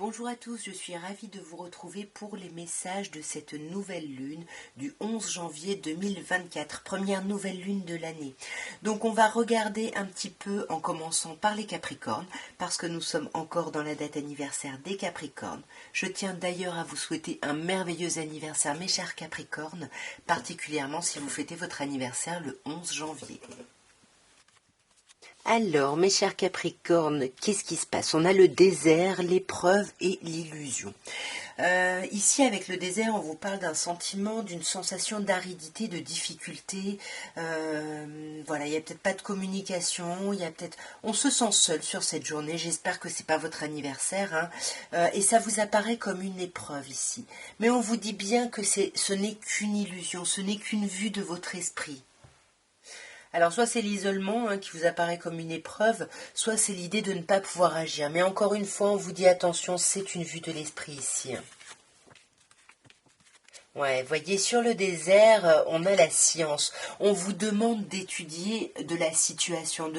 Bonjour à tous, je suis ravie de vous retrouver pour les messages de cette nouvelle lune du 11 janvier 2024, première nouvelle lune de l'année. Donc on va regarder un petit peu en commençant par les Capricornes, parce que nous sommes encore dans la date anniversaire des Capricornes. Je tiens d'ailleurs à vous souhaiter un merveilleux anniversaire mes chers Capricornes, particulièrement si vous fêtez votre anniversaire le 11 janvier. Alors, mes chers Capricornes, qu'est-ce qui se passe? On a le désert, l'épreuve et l'illusion. Ici, avec le désert, on vous parle d'un sentiment, d'une sensation d'aridité, de difficulté. Voilà, il n'y a peut-être pas de communication, il y a peut-être... On se sent seul sur cette journée, j'espère que c'est pas votre anniversaire, hein. Et ça vous apparaît comme une épreuve ici. Mais on vous dit bien que ce n'est qu'une illusion, ce n'est qu'une vue de votre esprit. Alors soit c'est l'isolement qui vous apparaît comme une épreuve, soit c'est l'idée de ne pas pouvoir agir. Mais encore une fois, on vous dit attention, c'est une vue de l'esprit ici. Ouais, voyez, sur le désert, on a la science. On vous demande d'étudier de la situation,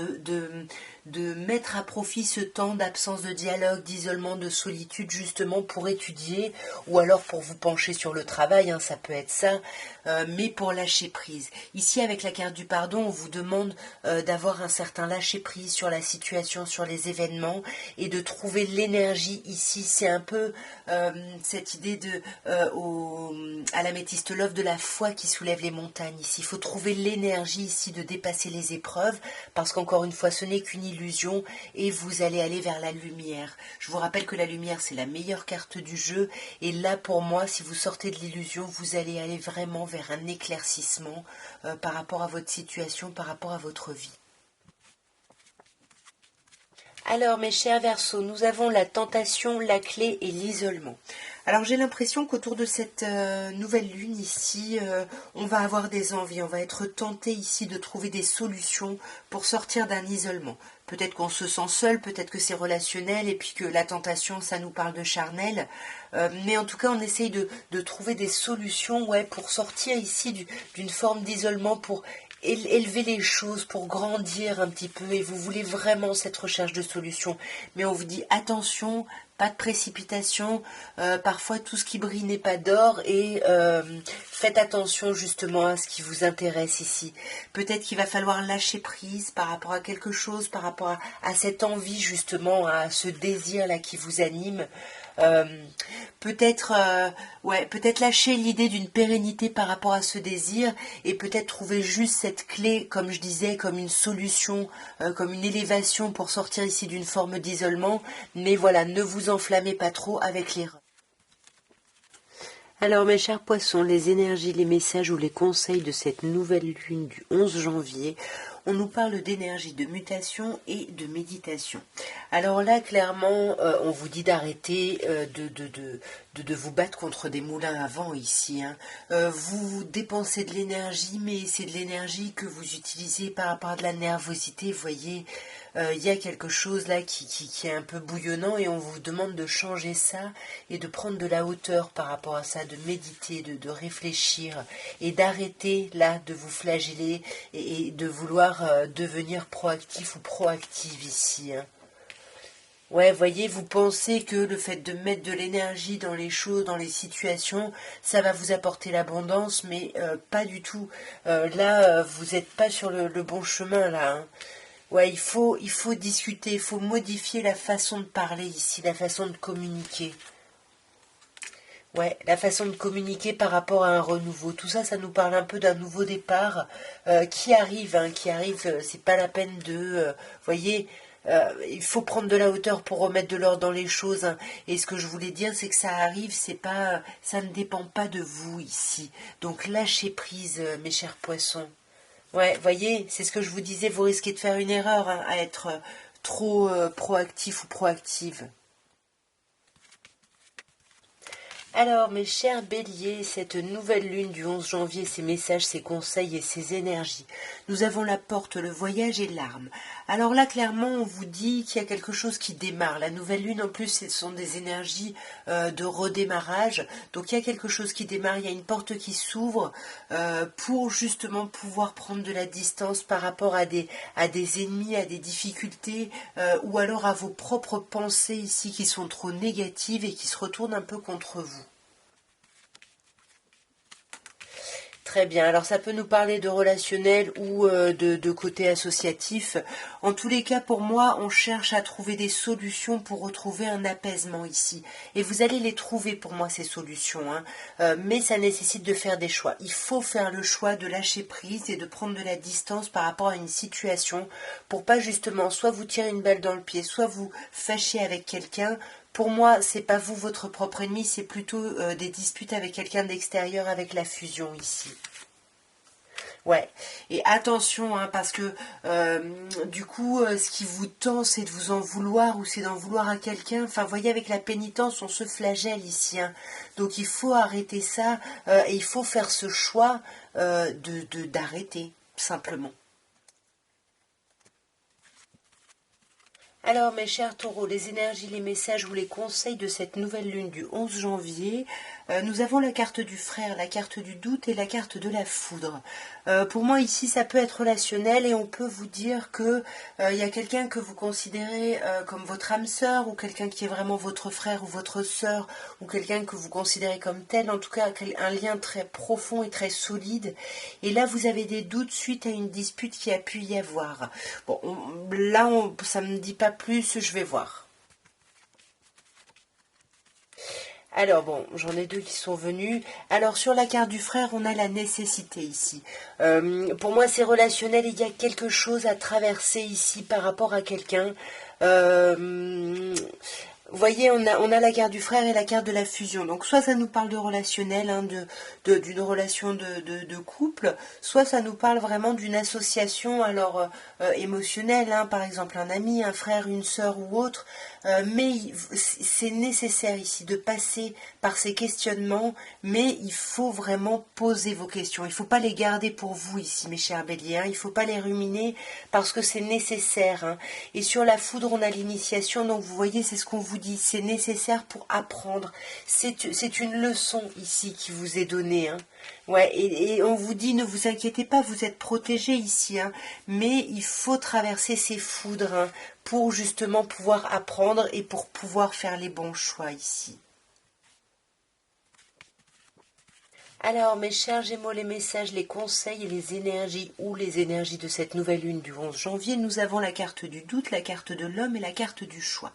de mettre à profit ce temps d'absence de dialogue, d'isolement, de solitude, justement pour étudier, ou alors pour vous pencher sur le travail, ça peut être ça, mais pour lâcher prise. Ici, avec la carte du pardon, on vous demande d'avoir un certain lâcher prise sur la situation, sur les événements, et de trouver l'énergie ici. C'est un peu cette idée de à l'améthyste love de la foi qui soulève les montagnes ici. Il faut trouver l'énergie ici de dépasser les épreuves, parce qu'encore une fois, ce n'est qu'une illusion et vous allez aller vers la lumière. Je vous rappelle que la lumière, c'est la meilleure carte du jeu. Et là, pour moi, si vous sortez de l'illusion, vous allez aller vraiment vers un éclaircissement par rapport à votre situation, par rapport à votre vie. Alors, mes chers Verseaux, nous avons la tentation, la clé et l'isolement. Alors, j'ai l'impression qu'autour de cette nouvelle lune ici, on va avoir des envies, on va être tenté ici de trouver des solutions pour sortir d'un isolement. Peut-être qu'on se sent seul, peut-être que c'est relationnel, et puis que la tentation, ça nous parle de charnel. Mais en tout cas, on essaye de trouver des solutions pour sortir ici d'une forme d'isolement, pour élever les choses, pour grandir un petit peu, et vous voulez vraiment cette recherche de solution. Mais on vous dit attention, pas de précipitation, parfois tout ce qui brille n'est pas d'or, et faites attention justement à ce qui vous intéresse ici. Peut-être qu'il va falloir lâcher prise par rapport à quelque chose, par rapport à cette envie justement, à ce désir là qui vous anime. Peut-être peut-être lâcher l'idée d'une pérennité par rapport à ce désir, et peut-être trouver juste cette clé, comme je disais, comme une solution, comme une élévation pour sortir ici d'une forme d'isolement. Mais voilà, ne vous enflammez pas trop avec l'erreur. Alors mes chers poissons, les énergies, les messages ou les conseils de cette nouvelle lune du 11 janvier, on nous parle d'énergie, de mutation et de méditation. Alors là, clairement, on vous dit d'arrêter de vous battre contre des moulins à vent ici. Vous dépensez de l'énergie, mais c'est de l'énergie que vous utilisez par rapport à de la nervosité, vous voyez. Il y a quelque chose là qui est un peu bouillonnant, et on vous demande de changer ça et de prendre de la hauteur par rapport à ça, de méditer, de réfléchir, et d'arrêter là de vous flageller et de vouloir devenir proactif ou proactive ici. Ouais, voyez, vous pensez que le fait de mettre de l'énergie dans les choses, dans les situations, ça va vous apporter l'abondance, mais pas du tout. Là, vous n'êtes pas sur le bon chemin, là. Ouais, il faut discuter, il faut modifier la façon de parler ici, la façon de communiquer. Ouais, la façon de communiquer par rapport à un renouveau. Tout ça, ça nous parle un peu d'un nouveau départ qui arrive, c'est pas la peine de... voyez, il faut prendre de la hauteur pour remettre de l'ordre dans les choses. Et ce que je voulais dire, c'est que ça arrive, c'est pas, ça ne dépend pas de vous ici. Donc lâchez prise, mes chers poissons. Ouais, voyez, c'est ce que je vous disais, vous risquez de faire une erreur à être trop proactif ou proactive. Alors, mes chers béliers, cette nouvelle lune du 11 janvier, ses messages, ses conseils et ses énergies. Nous avons la porte, le voyage et l'arme. Alors là, clairement, on vous dit qu'il y a quelque chose qui démarre. La nouvelle lune, en plus, ce sont des énergies de redémarrage. Donc, il y a quelque chose qui démarre, il y a une porte qui s'ouvre pour justement pouvoir prendre de la distance par rapport à des ennemis, à des difficultés, ou alors à vos propres pensées ici qui sont trop négatives et qui se retournent un peu contre vous. Très bien, alors ça peut nous parler de relationnel ou de côté associatif. En tous les cas, pour moi, on cherche à trouver des solutions pour retrouver un apaisement ici. Et vous allez les trouver pour moi, ces solutions. Hein. Mais ça nécessite de faire des choix. Il faut faire le choix de lâcher prise et de prendre de la distance par rapport à une situation pour pas justement soit vous tirer une balle dans le pied, soit vous fâcher avec quelqu'un. Pour moi, c'est pas vous votre propre ennemi, c'est plutôt des disputes avec quelqu'un d'extérieur avec la fusion ici. Ouais, et attention, hein, parce que du coup, ce qui vous tend, c'est de vous en vouloir ou c'est d'en vouloir à quelqu'un. Enfin, vous voyez, avec la pénitence, on se flagelle ici. Hein. Donc, il faut arrêter ça et il faut faire ce choix d'arrêter, simplement. Alors mes chers taureaux, les énergies, les messages ou les conseils de cette nouvelle lune du 11 janvier, nous avons la carte du frère, la carte du doute et la carte de la foudre. Pour moi ici ça peut être relationnel et on peut vous dire que il y a quelqu'un que vous considérez comme votre âme sœur ou quelqu'un qui est vraiment votre frère ou votre sœur ou quelqu'un que vous considérez comme tel, en tout cas un lien très profond et très solide. Et là vous avez des doutes suite à une dispute qui a pu y avoir. Bon, ça me dit pas plus, je vais voir. Alors bon, j'en ai deux qui sont venus. Alors sur la carte du frère, on a la nécessité ici. Pour moi, c'est relationnel. Il y a quelque chose à traverser ici par rapport à quelqu'un. Vous voyez, on a la carte du frère et la carte de la fusion. Donc soit ça nous parle de relationnel, hein, d'une relation de couple, soit ça nous parle vraiment d'une association alors émotionnelle, hein, par exemple un ami, un frère, une sœur ou autre. Mais c'est nécessaire ici de passer par ces questionnements, mais il faut vraiment poser vos questions. Il ne faut pas les garder pour vous ici, mes chers béliers. Hein. Il ne faut pas les ruminer parce que c'est nécessaire. Hein. Et sur la foudre, on a l'initiation. Donc vous voyez, c'est ce qu'on vous dit. C'est nécessaire pour apprendre. C'est une leçon ici qui vous est donnée. Hein. Ouais, et on vous dit, ne vous inquiétez pas, vous êtes protégés ici, hein, mais il faut traverser ces foudres hein, pour justement pouvoir apprendre et pour pouvoir faire les bons choix ici. Alors, mes chers Gémeaux, les messages, les conseils et les énergies ou les énergies de cette nouvelle lune du 11 janvier, nous avons la carte du doute, la carte de l'homme et la carte du choix.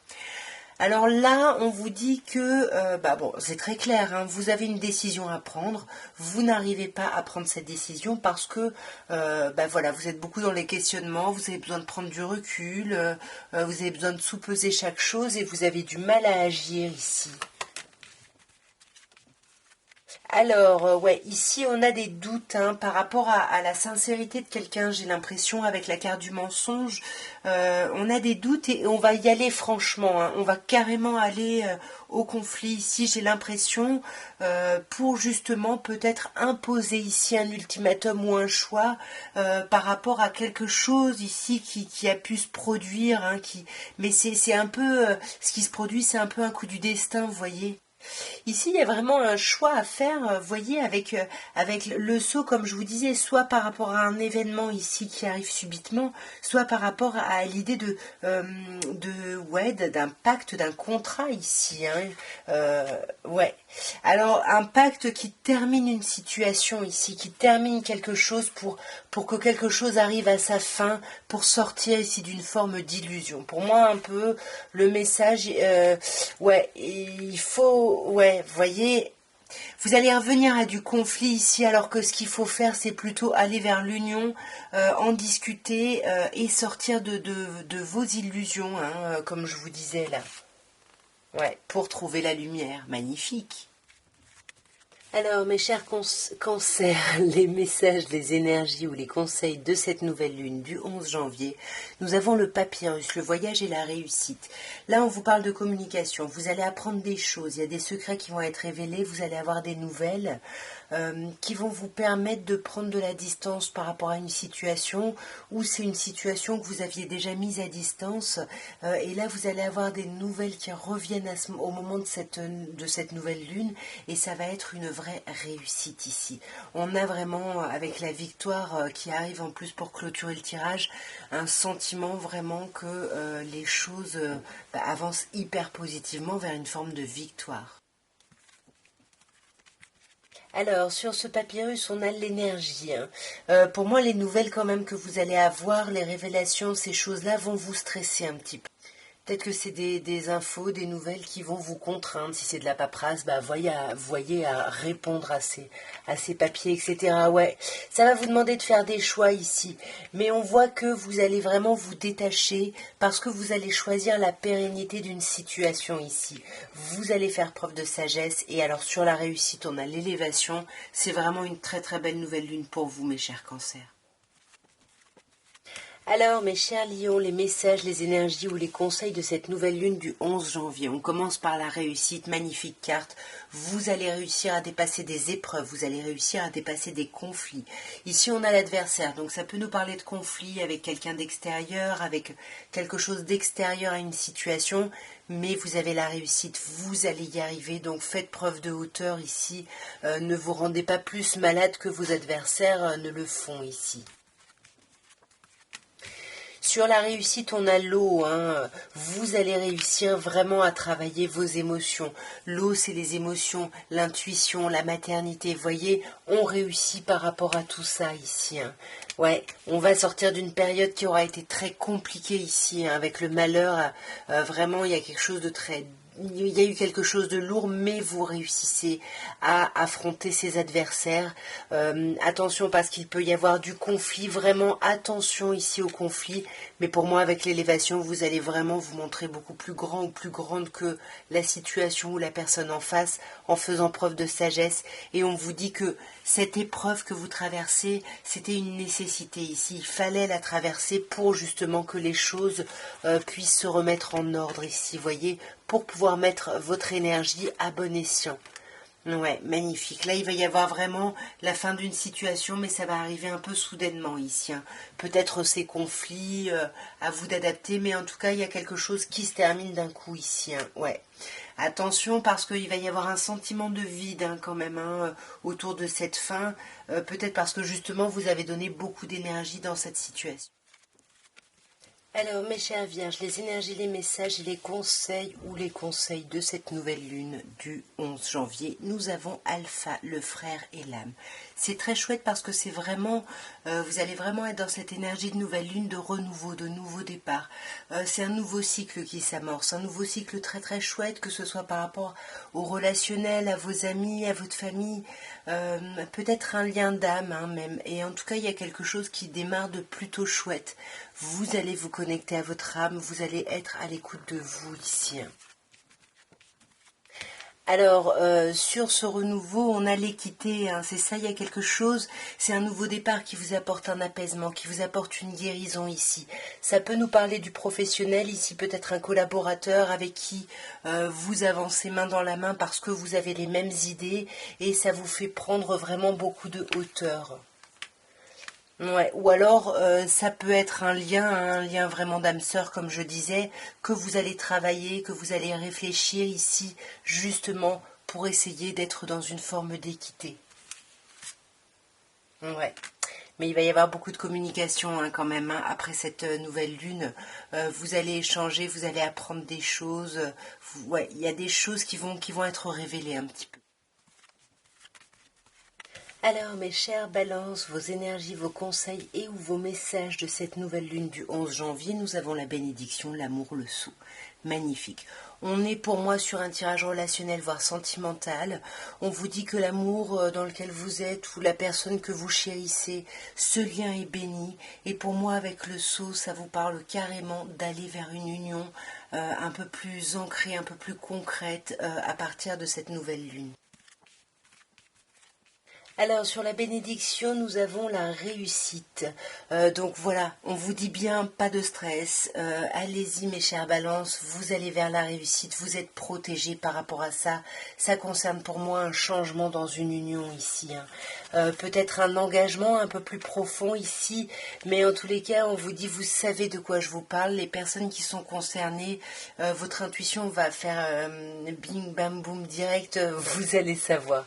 Alors là, on vous dit que, bon, c'est très clair, hein, vous avez une décision à prendre, vous n'arrivez pas à prendre cette décision parce que, voilà, vous êtes beaucoup dans les questionnements, vous avez besoin de prendre du recul, vous avez besoin de sous-peser chaque chose et vous avez du mal à agir ici. Alors, ouais, ici on a des doutes hein, par rapport à la sincérité de quelqu'un, j'ai l'impression, avec la carte du mensonge. On a des doutes et on va y aller franchement. Hein, on va carrément aller au conflit ici, j'ai l'impression, pour justement peut-être imposer ici un ultimatum ou un choix par rapport à quelque chose ici qui a pu se produire. Hein, mais c'est un peu, ce qui se produit, c'est un peu un coup du destin, vous voyez. Ici, il y a vraiment un choix à faire, vous voyez, avec le saut, comme je vous disais, soit par rapport à un événement ici qui arrive subitement, soit par rapport à l'idée d'un pacte, d'un contrat ici. Hein. Ouais. Alors, un pacte qui termine une situation ici, qui termine quelque chose pour que quelque chose arrive à sa fin, pour sortir ici d'une forme d'illusion. Pour moi, un peu, le message, ouais, il faut, ouais, vous voyez, vous allez revenir à du conflit ici, alors que ce qu'il faut faire, c'est plutôt aller vers l'union, en discuter et sortir de vos illusions, hein, comme je vous disais là. Ouais, pour trouver la lumière. Magnifique. Alors, mes chers cancers, les messages, les énergies ou les conseils de cette nouvelle lune du 11 janvier, nous avons le papyrus, le voyage et la réussite. Là, on vous parle de communication. Vous allez apprendre des choses. Il y a des secrets qui vont être révélés. Vous allez avoir des nouvelles qui vont vous permettre de prendre de la distance par rapport à une situation ou c'est une situation que vous aviez déjà mise à distance. Et là, vous allez avoir des nouvelles qui reviennent au moment de cette nouvelle lune et ça va être une vraie réussite ici. On a vraiment, avec la victoire qui arrive en plus pour clôturer le tirage, un sentiment vraiment que les choses avancent hyper positivement vers une forme de victoire. Alors, sur ce papyrus, on a l'énergie. Pour moi, les nouvelles quand même que vous allez avoir, les révélations, ces choses-là vont vous stresser un petit peu. Peut-être que c'est des infos, des nouvelles qui vont vous contraindre. Si c'est de la paperasse, voyez à répondre à ces papiers, etc. Ouais, ça va vous demander de faire des choix ici. Mais on voit que vous allez vraiment vous détacher parce que vous allez choisir la pérennité d'une situation ici. Vous allez faire preuve de sagesse. Et alors sur la réussite, on a l'élévation. C'est vraiment une très très belle nouvelle lune pour vous, mes chers cancers. Alors, mes chers lions, les messages, les énergies ou les conseils de cette nouvelle lune du 11 janvier. On commence par la réussite, magnifique carte. Vous allez réussir à dépasser des épreuves, vous allez réussir à dépasser des conflits. Ici, on a l'adversaire, donc ça peut nous parler de conflit avec quelqu'un d'extérieur, avec quelque chose d'extérieur à une situation, mais vous avez la réussite, vous allez y arriver, donc faites preuve de hauteur ici. Ne vous rendez pas plus malade que vos adversaires ne le font ici. Sur la réussite, on a l'eau. Vous allez réussir vraiment à travailler vos émotions. L'eau, c'est les émotions, l'intuition, la maternité. Vous voyez, on réussit par rapport à tout ça ici. Ouais, on va sortir d'une période qui aura été très compliquée ici, avec le malheur. Vraiment, il y a quelque chose de très... Il y a eu quelque chose de lourd, mais vous réussissez à affronter ces adversaires. Attention parce qu'il peut y avoir du conflit, vraiment attention ici au conflit. Mais pour moi, avec l'élévation, vous allez vraiment vous montrer beaucoup plus grand ou plus grande que la situation ou la personne en face en faisant preuve de sagesse. Et on vous dit que cette épreuve que vous traversez, c'était une nécessité ici. Il fallait la traverser pour justement que les choses puissent se remettre en ordre ici, voyez, pour pouvoir mettre votre énergie à bon escient. Ouais, magnifique. Là, il va y avoir vraiment la fin d'une situation, mais ça va arriver un peu soudainement ici. Peut-être ces conflits, à vous d'adapter, mais en tout cas, il y a quelque chose qui se termine d'un coup ici. Ouais. Attention, parce qu'il va y avoir un sentiment de vide quand même autour de cette fin. Peut-être parce que justement, vous avez donné beaucoup d'énergie dans cette situation. Alors, mes chères vierges, les énergies, les messages et les conseils de cette nouvelle lune du 11 janvier, nous avons Alpha, le frère et l'âme. C'est très chouette parce que c'est vraiment, vous allez vraiment être dans cette énergie de nouvelle lune, de renouveau, de nouveau départ. C'est un nouveau cycle qui s'amorce, un nouveau cycle très très chouette, que ce soit par rapport au relationnel, à vos amis, à votre famille, peut-être un lien d'âme même. Et en tout cas, il y a quelque chose qui démarre de plutôt chouette. Vous allez vous connecter à votre âme, vous allez être à l'écoute de vous ici. Alors, sur ce renouveau, on a l'équité, c'est ça, il y a quelque chose, c'est un nouveau départ qui vous apporte un apaisement, qui vous apporte une guérison ici. Ça peut nous parler du professionnel, ici peut-être un collaborateur avec qui vous avancez main dans la main parce que vous avez les mêmes idées et ça vous fait prendre vraiment beaucoup de hauteur. Ouais, ou alors ça peut être un lien vraiment d'âme sœur, comme je disais, que vous allez travailler, que vous allez réfléchir ici, justement pour essayer d'être dans une forme d'équité. Ouais. Mais il va y avoir beaucoup de communication quand même après cette nouvelle lune. Vous allez échanger, vous allez apprendre des choses. Ouais, il y a des choses qui vont être révélées un petit peu. Alors, mes chères balances, vos énergies, vos conseils et ou vos messages de cette nouvelle lune du 11 janvier, nous avons la bénédiction, l'amour, le sou. Magnifique. On est pour moi sur un tirage relationnel, voire sentimental. On vous dit que l'amour dans lequel vous êtes ou la personne que vous chérissez, ce lien est béni. Et pour moi, avec le sceau, ça vous parle carrément d'aller vers une union un peu plus ancrée, un peu plus concrète à partir de cette nouvelle lune. Alors sur la bénédiction, nous avons la réussite. Donc voilà, on vous dit bien, pas de stress. Allez-y mes chères balances, vous allez vers la réussite, vous êtes protégés par rapport à ça. Ça concerne pour moi un changement dans une union ici. Peut-être un engagement un peu plus profond ici, mais en tous les cas, on vous dit, vous savez de quoi je vous parle. Les personnes qui sont concernées, votre intuition va faire bing bam boum direct, vous allez savoir.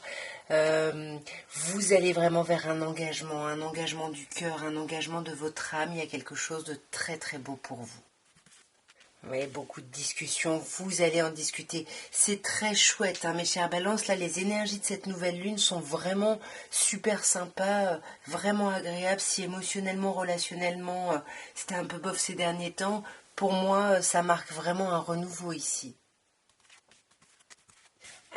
Vous allez vraiment vers un engagement du cœur, un engagement de votre âme. Il y a quelque chose de très très beau pour vous. Oui, beaucoup de discussions, vous allez en discuter. C'est très chouette, hein, mes chères balances. Là, les énergies de cette nouvelle lune sont vraiment super sympas, vraiment agréables. Si émotionnellement, relationnellement, c'était un peu bof ces derniers temps, pour moi, ça marque vraiment un renouveau ici.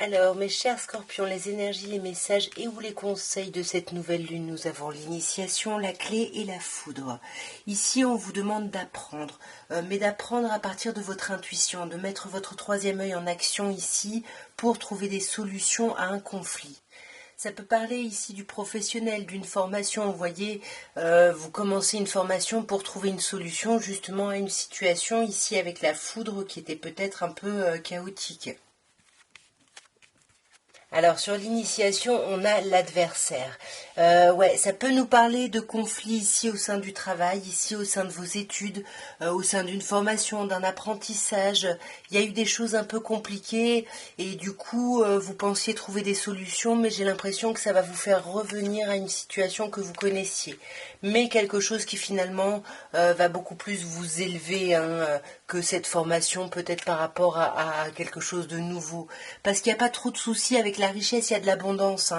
Alors, mes chers scorpions, les énergies, les messages et ou les conseils de cette nouvelle lune, nous avons l'initiation, la clé et la foudre. Ici, on vous demande d'apprendre, mais d'apprendre à partir de votre intuition, de mettre votre troisième œil en action ici pour trouver des solutions à un conflit. Ça peut parler ici du professionnel, d'une formation. Vous voyez, vous commencez une formation pour trouver une solution justement à une situation ici avec la foudre qui était peut-être un peu chaotique. Alors sur l'initiation, on a l'adversaire. Ouais, ça peut nous parler de conflits ici au sein du travail, ici au sein de vos études, au sein d'une formation, d'un apprentissage. Il y a eu des choses un peu compliquées et du coup, vous pensiez trouver des solutions, mais j'ai l'impression que ça va vous faire revenir à une situation que vous connaissiez. Mais quelque chose qui finalement va beaucoup plus vous élever que cette formation, peut-être par rapport à quelque chose de nouveau. Parce qu'il n'y a pas trop de soucis avec la richesse, il y a de l'abondance.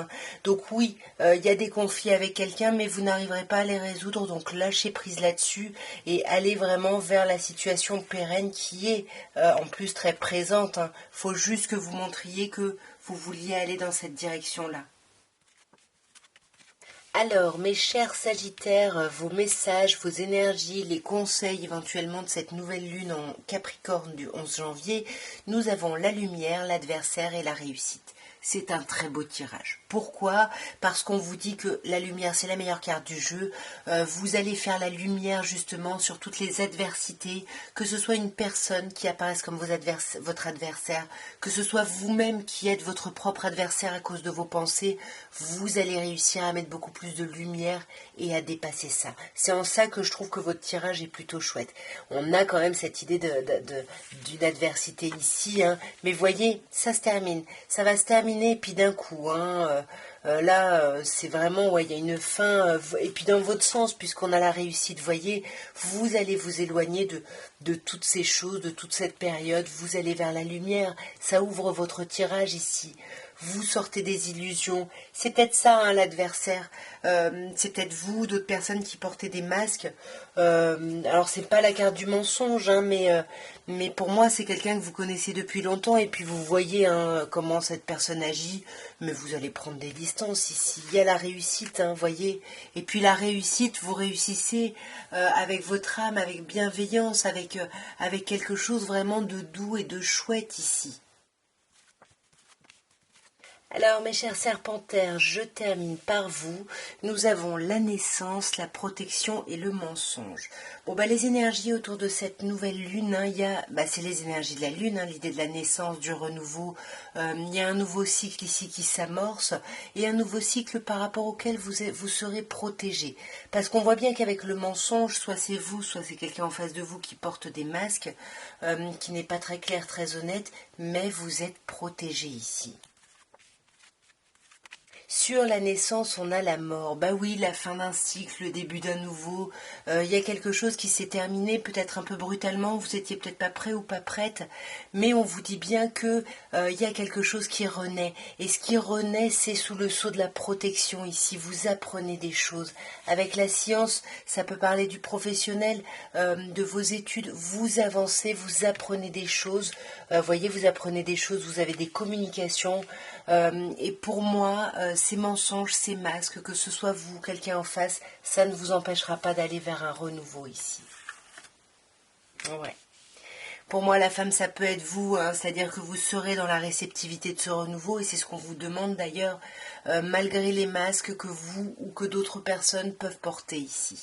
Donc oui, il y a des conflits avec quelqu'un, mais vous n'arriverez pas à les résoudre, donc lâchez prise là-dessus et allez vraiment vers la situation pérenne qui est en plus très présente. Faut juste que vous montriez que vous vouliez aller dans cette direction-là. Alors, mes chers Sagittaires, vos messages, vos énergies, les conseils éventuellement de cette nouvelle lune en Capricorne du 11 janvier, nous avons la lumière, l'adversaire et la réussite. C'est un très beau tirage. Pourquoi? Parce qu'on vous dit que la lumière, c'est la meilleure carte du jeu. Vous allez faire la lumière justement sur toutes les adversités, que ce soit une personne qui apparaisse comme votre adversaire, que ce soit vous-même qui êtes votre propre adversaire à cause de vos pensées, vous allez réussir à mettre beaucoup plus de lumière et à dépasser ça. C'est en ça que je trouve que votre tirage est plutôt chouette. On a quand même cette idée d'une adversité ici, mais voyez, ça se termine. Ça va se terminer et puis d'un coup, là, c'est vraiment, ouais, il y a une fin, et puis dans votre sens, puisqu'on a la réussite, voyez, vous allez vous éloigner de toutes ces choses, de toute cette période, vous allez vers la lumière, ça ouvre votre tirage ici. Vous sortez des illusions. C'est peut-être ça, l'adversaire. C'est peut-être vous, d'autres personnes qui portez des masques. Alors c'est pas la carte du mensonge, mais pour moi c'est quelqu'un que vous connaissez depuis longtemps et puis vous voyez comment cette personne agit, mais vous allez prendre des distances ici. Il y a la réussite, voyez. Et puis la réussite, vous réussissez avec votre âme, avec bienveillance, avec quelque chose vraiment de doux et de chouette ici. Alors mes chers serpentaires, je termine par vous. Nous avons la naissance, la protection et le mensonge. Bon les énergies autour de cette nouvelle lune, c'est les énergies de la lune, l'idée de la naissance, du renouveau. Il y a un nouveau cycle ici qui s'amorce et un nouveau cycle par rapport auquel vous serez protégé. Parce qu'on voit bien qu'avec le mensonge, soit c'est vous, soit c'est quelqu'un en face de vous qui porte des masques, qui n'est pas très clair, très honnête, mais vous êtes protégé ici. Sur la naissance, on a la mort. Bah oui, la fin d'un cycle, le début d'un nouveau. Il y a quelque chose qui s'est terminé, peut-être un peu brutalement. Vous étiez peut-être pas prêt ou pas prête, mais on vous dit bien que il y a quelque chose qui renaît. Et ce qui renaît, c'est sous le sceau de la protection. Ici, vous apprenez des choses. Avec la science, ça peut parler du professionnel, de vos études. Vous avancez, vous apprenez des choses. Voyez, vous apprenez des choses. Vous avez des communications. Et pour moi, ces mensonges, ces masques, que ce soit vous, quelqu'un en face, ça ne vous empêchera pas d'aller vers un renouveau ici. Ouais. Pour moi, la femme, ça peut être vous, hein, c'est-à-dire que vous serez dans la réceptivité de ce renouveau, et c'est ce qu'on vous demande d'ailleurs, malgré les masques que vous ou que d'autres personnes peuvent porter ici.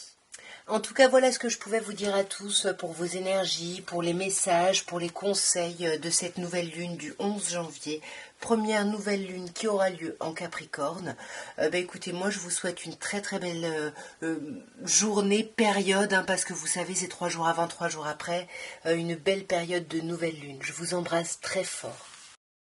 En tout cas, voilà ce que je pouvais vous dire à tous pour vos énergies, pour les messages, pour les conseils de cette nouvelle lune du 11 janvier, première nouvelle lune qui aura lieu en Capricorne. Écoutez, moi je vous souhaite une très très belle journée, période, hein, parce que vous savez, c'est 3 jours avant, 3 jours après, une belle période de nouvelle lune. Je vous embrasse très fort.